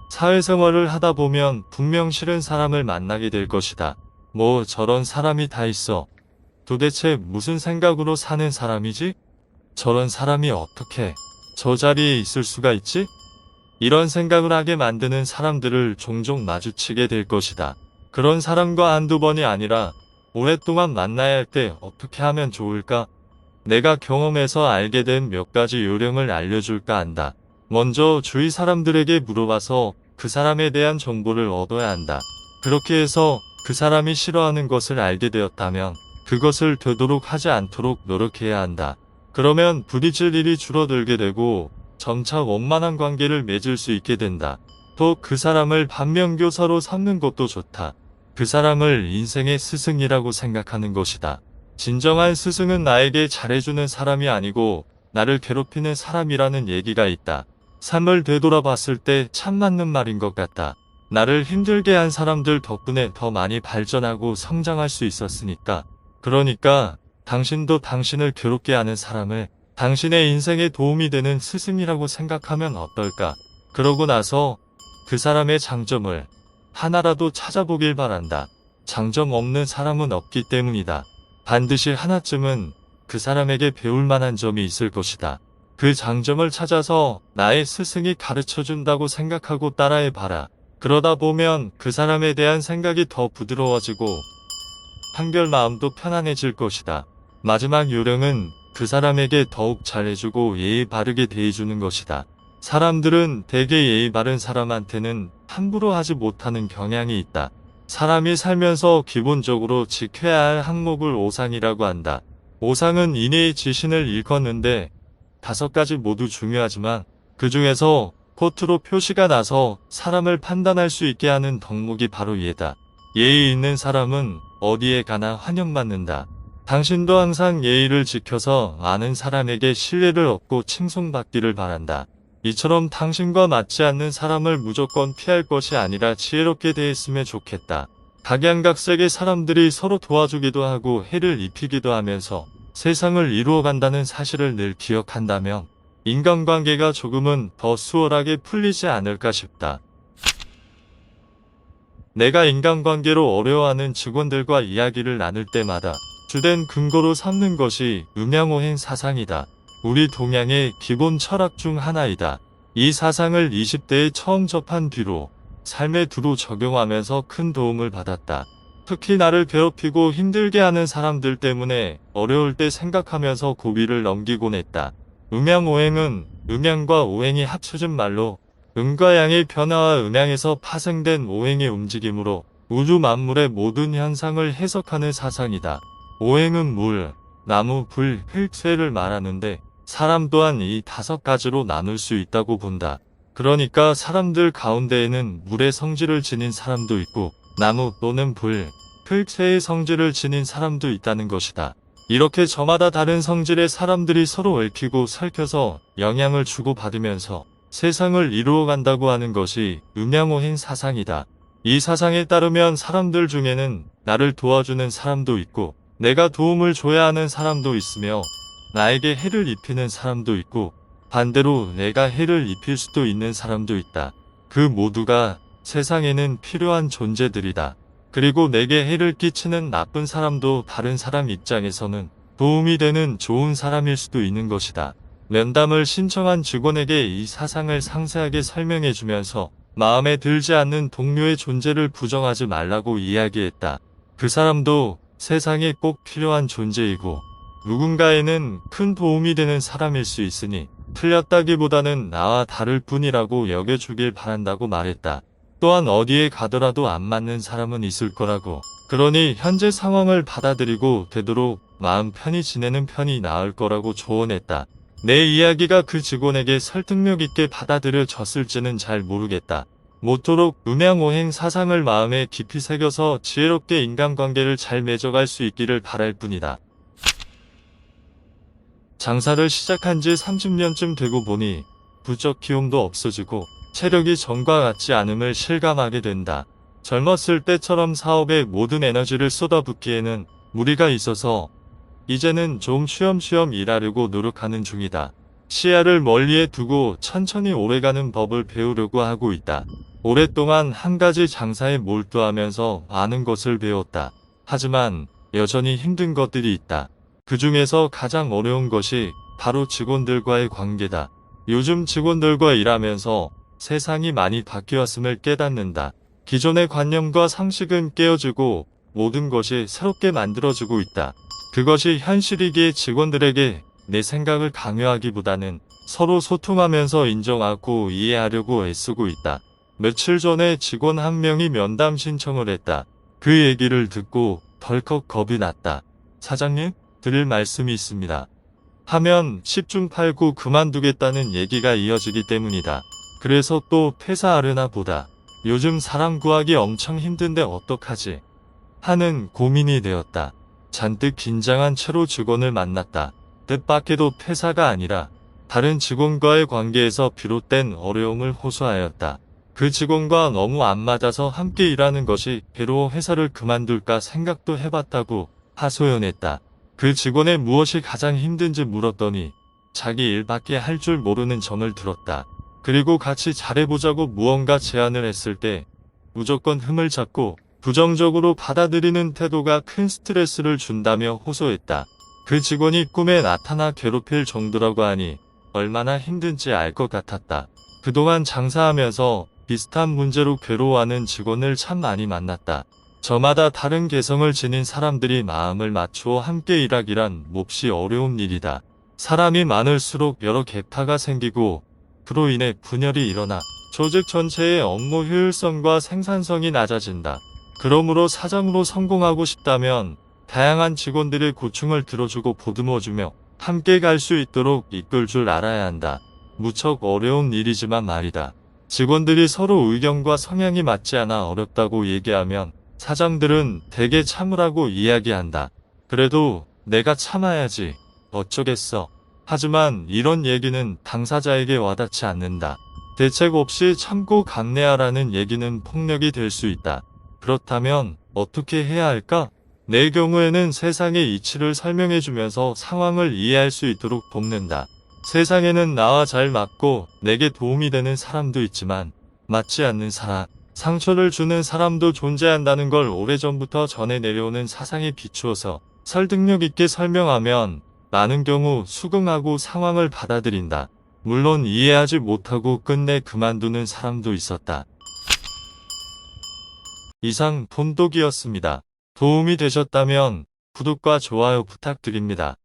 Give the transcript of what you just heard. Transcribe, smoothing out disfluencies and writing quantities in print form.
사회생활을 하다 보면 분명 싫은 사람을 만나게 될 것이다. 뭐 저런 사람이 다 있어. 도대체 무슨 생각으로 사는 사람이지? 저런 사람이 어떻게 저 자리에 있을 수가 있지? 이런 생각을 하게 만드는 사람들을 종종 마주치게 될 것이다. 그런 사람과 한두 번이 아니라 오랫동안 만나야 할 때 어떻게 하면 좋을까? 내가 경험해서 알게 된 몇 가지 요령을 알려줄까 한다. 먼저 주위 사람들에게 물어봐서 그 사람에 대한 정보를 얻어야 한다. 그렇게 해서 그 사람이 싫어하는 것을 알게 되었다면 그것을 되도록 하지 않도록 노력해야 한다. 그러면 부딪힐 일이 줄어들게 되고 점차 원만한 관계를 맺을 수 있게 된다. 또 그 사람을 반면교사로 삼는 것도 좋다. 그 사람을 인생의 스승이라고 생각하는 것이다. 진정한 스승은 나에게 잘해주는 사람이 아니고 나를 괴롭히는 사람이라는 얘기가 있다. 삶을 되돌아봤을 때 참 맞는 말인 것 같다. 나를 힘들게 한 사람들 덕분에 더 많이 발전하고 성장할 수 있었으니까. 그러니까 당신도 당신을 괴롭게 하는 사람을 당신의 인생에 도움이 되는 스승이라고 생각하면 어떨까? 그러고 나서 그 사람의 장점을 하나라도 찾아보길 바란다. 장점 없는 사람은 없기 때문이다. 반드시 하나쯤은 그 사람에게 배울 만한 점이 있을 것이다. 그 장점을 찾아서 나의 스승이 가르쳐준다고 생각하고 따라해 봐라. 그러다 보면 그 사람에 대한 생각이 더 부드러워지고 한결 마음도 편안해질 것이다. 마지막 요령은 그 사람에게 더욱 잘해주고 예의 바르게 대해주는 것이다. 사람들은 대개 예의 바른 사람한테는 함부로 하지 못하는 경향이 있다. 사람이 살면서 기본적으로 지켜야 할 항목을 오상이라고 한다. 오상은 인해의 지신을 일컫는데 5가지 모두 중요하지만 그 중에서 코트로 표시가 나서 사람을 판단할 수 있게 하는 덕목이 바로 예다. 예의 있는 사람은 어디에 가나 환영받는다. 당신도 항상 예의를 지켜서 아는 사람에게 신뢰를 얻고 칭송받기를 바란다. 이처럼 당신과 맞지 않는 사람을 무조건 피할 것이 아니라 지혜롭게 대했으면 좋겠다. 각양각색의 사람들이 서로 도와주기도 하고 해를 입히기도 하면서 세상을 이루어간다는 사실을 늘 기억한다면 인간관계가 조금은 더 수월하게 풀리지 않을까 싶다. 내가 인간관계로 어려워하는 직원들과 이야기를 나눌 때마다 주된 근거로 삼는 것이 음양오행 사상이다. 우리 동양의 기본 철학 중 하나이다. 이 사상을 20대에 처음 접한 뒤로 삶에 두루 적용하면서 큰 도움을 받았다. 특히 나를 괴롭히고 힘들게 하는 사람들 때문에 어려울 때 생각하면서 고비를 넘기곤 했다. 음양오행은 음양과 오행이 합쳐진 말로 음과 양의 변화와 음양에서 파생된 오행의 움직임으로 우주 만물의 모든 현상을 해석하는 사상이다. 오행은 물, 나무, 불, 흙, 쇠를 말하는데 사람 또한 이 5가지로 나눌 수 있다고 본다. 그러니까 사람들 가운데에는 물의 성질을 지닌 사람도 있고 나무 또는 불, 흙, 쇠의 성질을 지닌 사람도 있다는 것이다. 이렇게 저마다 다른 성질의 사람들이 서로 얽히고 설켜서 영향을 주고받으면서 세상을 이루어간다고 하는 것이 음양오행 사상이다. 이 사상에 따르면 사람들 중에는 나를 도와주는 사람도 있고 내가 도움을 줘야 하는 사람도 있으며 나에게 해를 입히는 사람도 있고 반대로 내가 해를 입힐 수도 있는 사람도 있다. 그 모두가 세상에는 필요한 존재들이다. 그리고 내게 해를 끼치는 나쁜 사람도 다른 사람 입장에서는 도움이 되는 좋은 사람일 수도 있는 것이다. 면담을 신청한 직원에게 이 사상을 상세하게 설명해주면서 마음에 들지 않는 동료의 존재를 부정하지 말라고 이야기했다. 그 사람도 세상에 꼭 필요한 존재이고 누군가에는 큰 도움이 되는 사람일 수 있으니 틀렸다기보다는 나와 다를 뿐이라고 여겨주길 바란다고 말했다. 또한 어디에 가더라도 안 맞는 사람은 있을 거라고. 그러니 현재 상황을 받아들이고 되도록 마음 편히 지내는 편이 나을 거라고 조언했다. 내 이야기가 그 직원에게 설득력 있게 받아들여졌을지는 잘 모르겠다. 모쪼록 음양오행 사상을 마음에 깊이 새겨서 지혜롭게 인간관계를 잘 맺어갈 수 있기를 바랄 뿐이다. 장사를 시작한 지 30년쯤 되고 보니 부쩍 기움도 없어지고 체력이 전과 같지 않음을 실감하게 된다. 젊었을 때처럼 사업에 모든 에너지를 쏟아붓기에는 무리가 있어서 이제는 좀 쉬엄쉬엄 일하려고 노력하는 중이다. 시야를 멀리에 두고 천천히 오래가는 법을 배우려고 하고 있다. 오랫동안 한 가지 장사에 몰두하면서 많은 것을 배웠다. 하지만 여전히 힘든 것들이 있다. 그 중에서 가장 어려운 것이 바로 직원들과의 관계다. 요즘 직원들과 일하면서 세상이 많이 바뀌었음을 깨닫는다. 기존의 관념과 상식은 깨어지고 모든 것이 새롭게 만들어지고 있다. 그것이 현실이기에 직원들에게 내 생각을 강요하기보다는 서로 소통하면서 인정하고 이해하려고 애쓰고 있다. 며칠 전에 직원 한 명이 면담 신청을 했다. 그 얘기를 듣고 덜컥 겁이 났다. 사장님, 드릴 말씀이 있습니다. 하면 10중 8구 그만두겠다는 얘기가 이어지기 때문이다. 그래서 또 퇴사하려나 보다. 요즘 사람 구하기 엄청 힘든데 어떡하지? 하는 고민이 되었다. 잔뜩 긴장한 채로 직원을 만났다. 뜻밖에도 퇴사가 아니라 다른 직원과의 관계에서 비롯된 어려움을 호소하였다. 그 직원과 너무 안 맞아서 함께 일하는 것이 괴로워 회사를 그만둘까 생각도 해봤다고 하소연했다. 그 직원의 무엇이 가장 힘든지 물었더니 자기 일밖에 할 줄 모르는 점을 들었다. 그리고 같이 잘해보자고 무언가 제안을 했을 때 무조건 흠을 잡고 부정적으로 받아들이는 태도가 큰 스트레스를 준다며 호소했다. 그 직원이 꿈에 나타나 괴롭힐 정도라고 하니 얼마나 힘든지 알 것 같았다. 그동안 장사하면서 비슷한 문제로 괴로워하는 직원을 참 많이 만났다. 저마다 다른 개성을 지닌 사람들이 마음을 맞추어 함께 일하기란 몹시 어려운 일이다. 사람이 많을수록 여러 계파가 생기고 그로 인해 분열이 일어나 조직 전체의 업무 효율성과 생산성이 낮아진다. 그러므로 사장으로 성공하고 싶다면 다양한 직원들의 고충을 들어주고 보듬어주며 함께 갈 수 있도록 이끌 줄 알아야 한다. 무척 어려운 일이지만 말이다. 직원들이 서로 의견과 성향이 맞지 않아 어렵다고 얘기하면 사장들은 대개 참으라고 이야기한다. 그래도 내가 참아야지. 어쩌겠어. 하지만 이런 얘기는 당사자에게 와닿지 않는다. 대책 없이 참고 감내하라는 얘기는 폭력이 될 수 있다. 그렇다면 어떻게 해야 할까? 내 경우에는 세상의 이치를 설명해주면서 상황을 이해할 수 있도록 돕는다. 세상에는 나와 잘 맞고 내게 도움이 되는 사람도 있지만 맞지 않는 사람, 상처를 주는 사람도 존재한다는 걸 오래전부터 전해 내려오는 사상에 비추어서 설득력 있게 설명하면 많은 경우 수긍하고 상황을 받아들인다. 물론 이해하지 못하고 끝내 그만두는 사람도 있었다. 이상 폰독이었습니다. 도움이 되셨다면 구독과 좋아요 부탁드립니다.